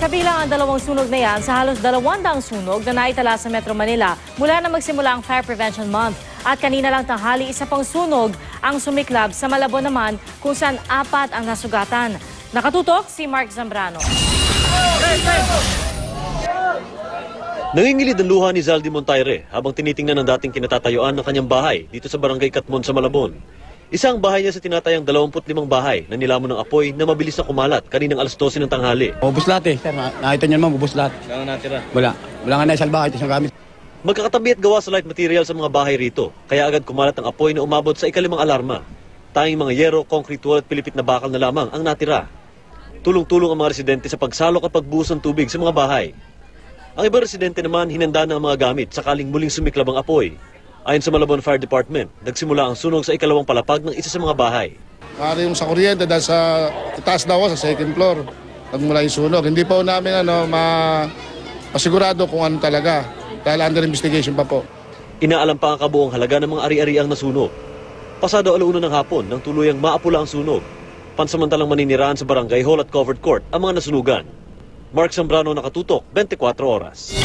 Kabilang ang dalawang sunog na yan sa halos 200 sunog na naitala sa Metro Manila mula na magsimula ang Fire Prevention Month. At kanina lang tanghali, isa pang sunog ang sumiklab sa Malabon naman kung saan 4 ang nasugatan. Nakatutok si Mark Zambrano. Nangingilid ang luha ni Zaldi Montaire habang tinitingnan ang dating kinatatayuan ng kanyang bahay dito sa Barangay Katmon sa Malabon. Isang bahay niya sa tinatayang 25 bahay na nilamon ng apoy na mabilis na kumalat kaninang alas 12 ng tanghali. Ubus lahat eh. Sir, nakita niyo naman, ubus lahat. Saan natira? Wala. Wala nga naisalba kahit isang gamit. Magkakatabi at gawa sa light material sa mga bahay rito, kaya agad kumalat ang apoy na umabot sa ikalimang alarma. Tanging mga yero, concrete wall at pilipit na bakal na lamang ang natira. Tulong-tulong ang mga residente sa pagsalok at pagbuhos ng tubig sa mga bahay. Ang ibang residente naman hinanda ng mga gamit sakaling muling sumiklab ang apoy. Ayon sa Malabon Fire Department, nagsimula ang sunog sa ikalawang palapag ng isa sa mga bahay. Maaari yung sa kuryente dahil sa itaas daw sa second floor. Nagmula yung sunog. Hindi pa namin masigurado kung ano talaga dahil under investigation pa po. Inaalam pa ang kabuong halaga ng mga ari-ariang nasunog. Pasado alauna ng hapon nang tuluyang maapula ang sunog. Pansamantalang maniniraan sa barangay hall at covered court ang mga nasunugan. Mark Zambrano, Nakatutok, 24 Oras.